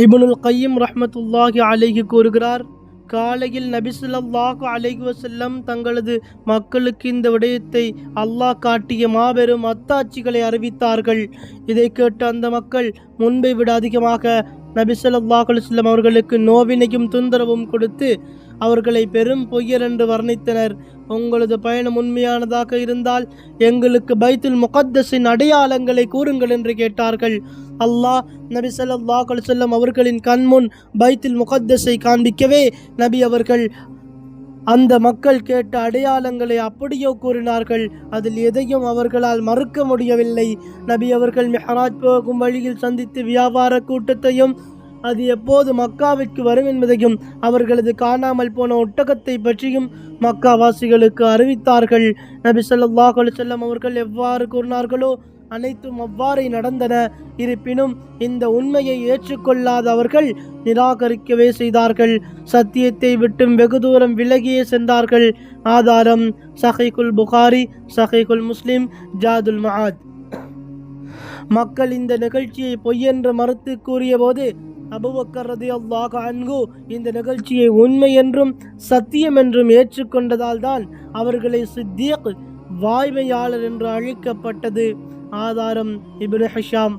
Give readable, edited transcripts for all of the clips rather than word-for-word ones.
இப்னுல் கையிம் ரஹ்மத்துல்லாஹி அலைஹி கூறுகிறார், காலையில் நபி ஸல்லல்லாஹு அலைஹி வஸல்லம் தங்களது மக்களுக்கு இந்த விடயத்தை அல்லாஹ் காட்டிய மாபெரும் அத்தாட்சிகளை அறிவித்தார்கள். இதை கேட்டு அந்த மக்கள் முன்பை விட அதிகமாக நபி ஸல்லல்லாஹு அலைஹி வஸல்லம் அவர்களுக்கு நோவினையும் தொந்தரவும் கொடுத்து அவர்களை பெரும் பொய்யர் என்று வர்ணித்தனர். உங்களது பயணம் உண்மையானதாக இருந்தால் எங்களுக்கு பைத்துல் முகத்தஸின் அடையாளங்களை கூறுங்கள் என்று கேட்டார்கள். அல்லாஹ் நபி ஸல்லல்லாஹு அலைஹி வஸல்லம் அவர்களின் கண்முன் பைத்துல் முகத்தஸை காண்பிக்கவே நபி அவர்கள் அந்த மக்கள் கேட்ட அடையாளங்களை அப்படியோ கூறினார்கள். அதில் எதையும் அவர்களால் மறுக்க முடியவில்லை. நபி அவர்கள் மிஹராஜ் போகும் வழியில் சந்தித்து வியாபார கூட்டத்தையும் அது எப்போது மக்காவிற்கு வரும் என்பதையும் அவர்களது காணாமல் போன ஒட்டகத்தை பற்றியும் மக்காவாசிகளுக்கு அறிவித்தார்கள். நபி ஸல்லல்லாஹு அலைஹி வஸல்லம் அவர்கள் எவ்வாறு கூறினார்களோ அனைத்தும் அவ்வாறே நடந்தன. இருப்பினும் இந்த உண்மையை ஏற்றுக்கொள்ளாத அவர்கள் நிராகரிக்கவே செய்தார்கள். சத்தியத்தை விட்டும் வெகு தூரம் விலகியே சென்றார்கள். ஆதாரம் சஹீஹுல் புகாரி, சஹீஹுல் முஸ்லிம், ஜாதுல் மஆத். மக்கள் இந்த நிகழ்ச்சியை பொய்யென்று மறுத்து கூறிய போது அபூபக்கர் ரலியல்லாஹு அன்ஹு இந்த நிகழ்ச்சியை உண்மை என்றும் சத்தியம் என்றும் ஏற்றுக்கொண்டதால் தான் அவர்களை சித்தீக், வாய்மையாளர் என்று அழைக்கப்பட்டது. ஆதாரம் இப்னு ஹிஷாம்.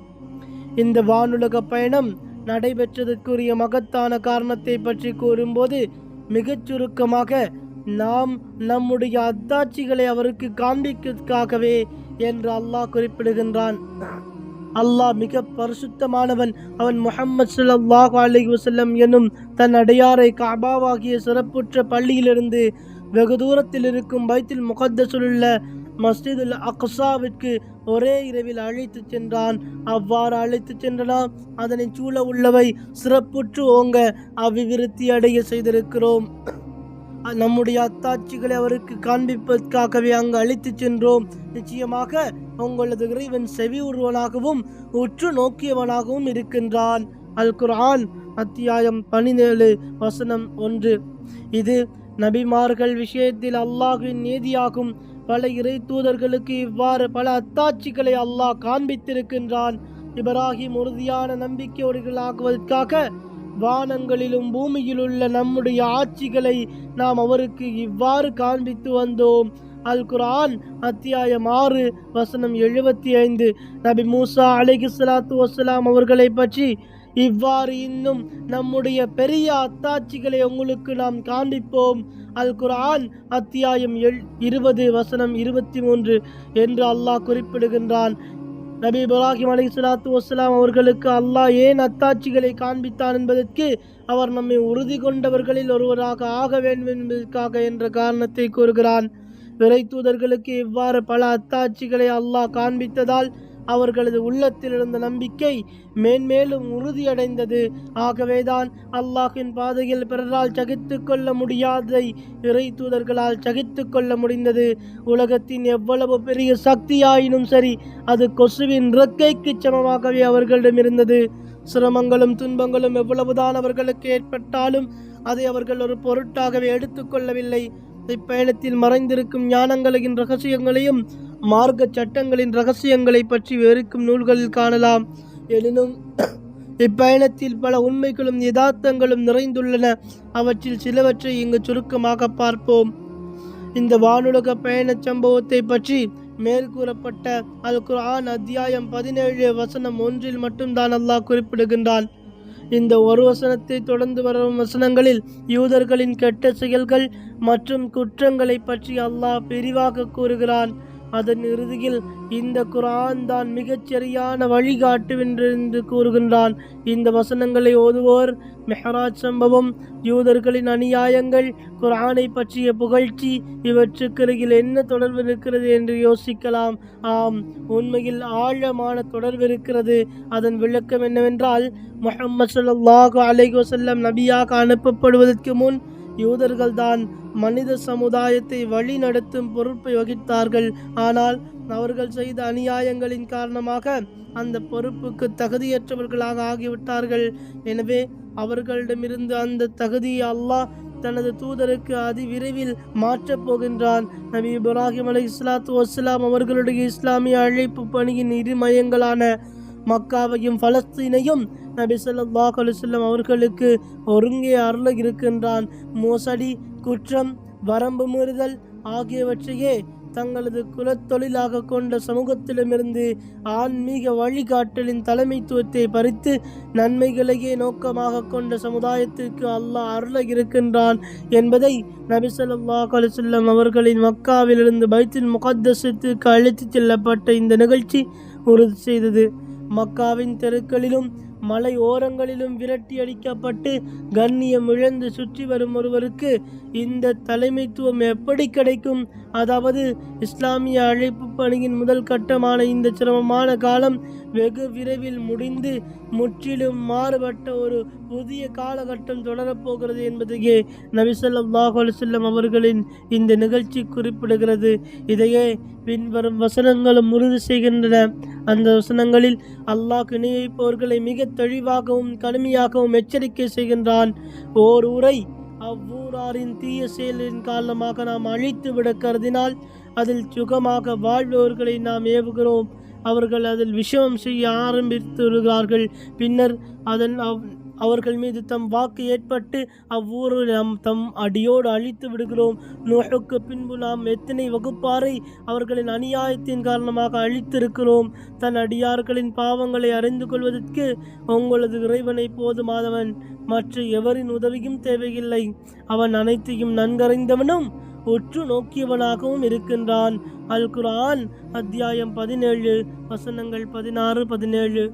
இந்த வானுலக பயணம் நடைபெற்றதற்குரிய மகத்தான காரணத்தை பற்றி கூறும்போது மிகச் சுருக்கமாக, நாம் நம்முடைய அத்தாட்சிகளை அவருக்கு காண்பிப்பதற்காகவே என்று அல்லாஹ் குறிப்பிடுகின்றான். அல்லாஹ் மிக பரிசுத்தமானவன். அவன் முஹம்மது ஸல்லல்லாஹு அலைஹி வஸல்லம் என்னும் தன் அடையாரை கஅபாவாகிய சிறப்புற்ற பள்ளியிலிருந்து வெகு தூரத்தில் இருக்கும் பைத்துல் முகத்தஸில் உள்ள மஸ்ஜிதுல் அக்ஸாவிற்கு ஒரே இரவில் அழைத்து சென்றான். அவ்வாறு அழைத்து சென்றனால் அதனை சூழ உள்ளவை சிறப்புற்று ஓங்க அபிவிருத்தி அடைய செய்திருக்கிறோம். நம்முடைய அத்தாட்சிகளை அவருக்கு காண்பிப்பதற்காகவே அங்கு அழைத்து சென்றோம். நிச்சயமாக உங்களது இறைவன் செவி உருவனாகவும் உற்று நோக்கியவனாகவும் இருக்கின்றான். அல் குர்ஆன் அத்தியாயம் 17 வசனம் 1. இது நபிமார்கள் விஷயத்தில் அல்லாஹ்வின் நீதியாகும். பல இறை தூதர்களுக்கு இவ்வாறு பல அத்தாட்சிகளை அல்லாஹ் காண்பித்திருக்கின்றான். இப்ராஹிம் உறுதியான நம்பிக்கையோடுகளாகுவதற்காக வானங்களிலும் பூமியில் உள்ள நம்முடைய ஆட்சிகளை நாம் அவருக்கு இவ்வாறு காண்பித்து வந்தோம். அல் குர்ஆன் அத்தியாயம் 6 வசனம் 75. நபி மூசா அலைஹிஸ்ஸலாத்து வஸ்ஸலாம் அவர்களை பற்றி இவ்வாறு இன்னும் நம்முடைய பெரிய அத்தாட்சிகளை உங்களுக்கு நாம் காண்பிப்போம். அல் குர்ஆன் அத்தியாயம் 20 வசனம் 23 என்று அல்லாஹ் குறிப்பிடுகின்றான். நபி இப்ராஹிம் அலைஹிஸ்ஸலாத்து வஸ்ஸலாம் அவர்களுக்கு அல்லாஹ் ஏன் அத்தாட்சிகளை காண்பித்தான் என்பதற்கு அவர் நம்மை உறுதி கொண்டவர்களில் ஒருவராக ஆக வேண்டும் என்பதற்காக என்ற காரணத்தை கூறுகிறான். இறை தூதர்களுக்கு இவ்வாறு பல அத்தாட்சிகளை அல்லாஹ் காண்பித்ததால் அவர்களது உள்ளத்தில் இருந்த நம்பிக்கை மேன்மேலும் உறுதியடைந்தது. ஆகவேதான் அல்லாஹின் பாதையில் பிறரால் சகித்து கொள்ள முடியாததை இறை தூதர்களால் சகித்து கொள்ள முடிந்தது. உலகத்தின் எவ்வளவு பெரிய சக்தியாயினும் சரி, அது கொசுவின் இறக்கைக்கு சமமாகவே அவர்களிடம் இருந்தது. சிரமங்களும் துன்பங்களும் எவ்வளவுதான் அவர்களுக்கு ஏற்பட்டாலும் அதை அவர்கள் ஒரு பொருட்டாகவே எடுத்துக்கொள்ளவில்லை. இப்பயணத்தில் மறைந்திருக்கும் ஞானங்களின் ரகசியங்களையும் மார்க்க சட்டங்களின் ரகசியங்களை பற்றி விவரிக்கும் நூல்களில் காணலாம். எனினும் இப்பயணத்தில் பல உண்மைகளும் யதார்த்தங்களும் நிறைந்துள்ளன. அவற்றில் சிலவற்றை இங்கு சுருக்கமாக பார்ப்போம். இந்த வானுலக பயண சம்பவத்தை பற்றி மேற்கூறப்பட்ட அல் குர்ஆன் அத்தியாயம் 17 வசனம் 1 மட்டும்தான் அல்லாஹ் குறிப்பிடுகின்றான். இந்த ஒரு வசனத்தை தொடர்ந்து வரும் வசனங்களில் யூதர்களின் கெட்ட செயல்கள் மற்றும் குற்றங்களை பற்றி அல்லாஹ் விரிவாக கூறுகிறான். அதன் இறுதியில் இந்த குர்ஆன் தான் மிகச் சரியான வழிகாட்டுவென்று கூறுகின்றான். இந்த வசனங்களை ஓதுவோர் மெஹராஜ் சம்பவம், யூதர்களின் அநியாயங்கள், குர்ஆனை பற்றிய புகழ்ச்சி இவற்றுக்கிடையில் என்ன தொடர்பு இருக்கிறது என்று யோசிக்கலாம். ஆம், உண்மையில் ஆழமான தொடர்பு இருக்கிறது. அதன் விளக்கம் என்னவென்றால், முஹம்மது ஸல்லல்லாஹு அலைஹி வஸல்லம் நபியாக அனுப்பப்படுவதற்கு முன் யூதர்கள் தான் மனித சமுதாயத்தை வழி நடத்தும் பொறுப்பை வகித்தார்கள். ஆனால் அவர்கள் செய்த அநியாயங்களின் காரணமாக அந்த பொறுப்புக்கு தகுதியற்றவர்களாக ஆகிவிட்டார்கள். எனவே அவர்களிடமிருந்து அந்த தகுதியை அல்லாஹ் தனது தூதருக்கு அதிவிரைவில் மாற்றப் போகின்றான். நபி இப்ராஹிம் அலைஹிஸ்ஸலாத்து வஸ்ஸலாம் அவர்களுடைய இஸ்லாமிய அழைப்பு பணியின் இரு மையங்களான மக்காவையும் பலஸ்தீனையும் நபி ஸல்லல்லாஹு அலைஹி வஸல்லம் அவர்களுக்கு ஒருங்கே அருள இருக்கின்றான். மோசடி, குற்றம், வரம்பு மீறுதல் ஆகியவற்றையே தங்களது குலத்தொழிலாக கொண்ட சமூகத்திடமிருந்து ஆன்மீக வழிகாட்டலின் தலைமைத்துவத்தை பறித்து நன்மைகளையே நோக்கமாக கொண்ட சமுதாயத்திற்கு அல்லாஹ் அருள இருக்கின்றான் என்பதை நபி ஸல்லல்லாஹு அலைஹி வஸல்லம் அவர்களின் மக்காவிலிருந்து பைத்துல் முகத்தஸுக்கு அழைத்துச் செல்லப்பட்ட இந்த நிகழ்ச்சி உறுதி செய்தது. மக்காவின் தெருக்களிலும் மலை ஓரங்களிலும் விரட்டி அடிக்கப்பட்டு கண்ணியம் இழந்து சுற்றி வரும் ஒருவருக்கு இந்த தலைமைத்துவம் எப்படி கிடைக்கும்? அதாவது இஸ்லாமிய அழைப்பு பணியின் முதல் கட்டமான இந்த சிரமமான காலம் வெகு விரைவில் முடிந்து முற்றிலும் மாறுபட்ட ஒரு புதிய காலகட்டம் தொடரப்போகிறது என்பதையே நபி ஸல்லல்லாஹு அலைஹி வஸல்லம் அவர்களின் இந்த நிகழ்ச்சி குறிப்பிடுகிறது. இதையே பின்வரும் வசனங்களும் உறுதி செய்கின்றன. அந்த வசனங்களில் அல்லாஹ் இணை வைப்பவர்களை மிக தெளிவாகவும் கடுமையாகவும் எச்சரிக்கை செய்கின்றான். ஓர் ஊரை அவ்வூராரின் தீய செயலின் காரணமாக நாம் அழித்து விட கருதினால் அதில் சுகமாக வாழ்பவர்களை நாம் ஏவுகிறோம். அவர்கள் அதில் விஷமம் செய்ய ஆரம்பித்து வருகிறார்கள். பின்னர் அவர்கள் மீது தம் வாக்கு ஏற்பட்டு அவ்வூரை நாம் தம் அடியோடு அழித்து விடுகிறோம். நூஹுக்கு பின்பு நாம் எத்தனை வகுப்பாரை அவர்களின் அநியாயத்தின் காரணமாக அழித்திருக்கிறோம். தன் அடியார்களின் பாவங்களை அறிந்து கொள்வதற்கு உங்களது இறைவனை போதுமானவன், மற்ற எவரின் உதவியும் தேவையில்லை. அவன் அனைத்தையும் நன்கறிந்தவனும் உற்று நோக்கியவனாகவும் இருக்கின்றான். அல் குர்ஆன் அத்தியாயம் 17 வசனங்கள் 16-17.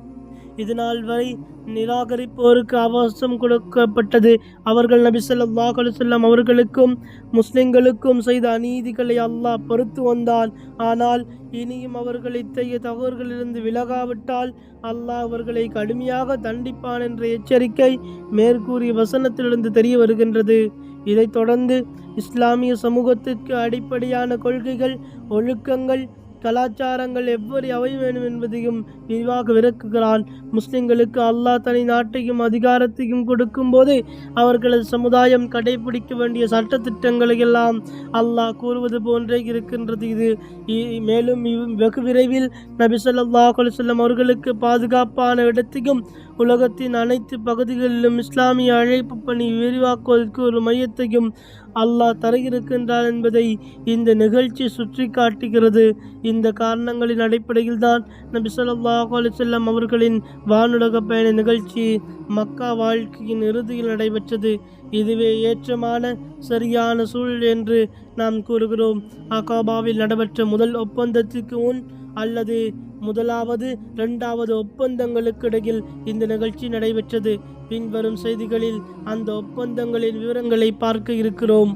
இதனால் வரை நிராகரிப்போருக்கு அவகாசம் கொடுக்கப்பட்டது. அவர்கள் நபி ஸல்லல்லாஹு அலைஹி வஸல்லம் அவர்களுக்கும் முஸ்லிம்களுக்கும் செய்த அநீதிகளை அல்லாஹ் பொறுத்து வந்தான். ஆனால் இனியும் அவர்கள் இத்தகைய தவறுகளிலிருந்து விலகாவிட்டால் அல்லாஹ் அவர்களை கடுமையாக தண்டிப்பான் என்ற எச்சரிக்கை மேற்கூறிய வசனத்திலிருந்து தெரிய வருகின்றது. இதைத் தொடர்ந்து இஸ்லாமிய சமூகத்திற்கு அடிப்படையான கொள்கைகள், ஒழுக்கங்கள், கலாச்சாரங்கள் எவ்வளவு அவை வேண்டும் என்பதையும் விரிவாக விளக்குகிறான். முஸ்லிம்களுக்கு அல்லாஹ் தனி நாட்டையும் அதிகாரத்தையும் கொடுக்கும் போது அவர்களது சமுதாயம் கடைபிடிக்க வேண்டிய சட்ட திட்டங்களை எல்லாம் அல்லாஹ் கூறுவது போன்றே இருக்கின்றது. இது மேலும் வெகு விரைவில் நபி ஸல்லல்லாஹு அலைஹி வஸல்லம் அவர்களுக்கு பாதுகாப்பான இடத்தையும் உலகத்தின் அனைத்து பகுதிகளிலும் இஸ்லாமிய அழைப்பு பணி விரிவாக்குவதற்கு ஒரு மையத்தையும் அல்லாஹ் தர இருக்கின்றார் என்பதை இந்த நிகழ்ச்சி சுற்றி காட்டுகிறது. இந்த காரணங்களின் அடிப்படையில் தான் நபி ஸல்லல்லாஹு அலைஹி வஸல்லம் அவர்களின் வானுலக பயண நிகழ்ச்சி மக்கா வாழ்க்கையின் இறுதியில் நடைபெற்றது. இதுவே ஏற்றமான சரியான சூழல் என்று நாம் கூறுகிறோம். அகாபாவில் நடைபெற்ற முதல் ஒப்பந்தத்திற்கு முன் அல்லது முதலாவது இரண்டாவது ஒப்பந்தங்களுக்கு இடையில் இந்த நிகழ்ச்சி நடைபெற்றது. பின்வரும் செய்திகளில் அந்த ஒப்பந்தங்களின் விவரங்களை பார்க்க இருக்கிறோம்.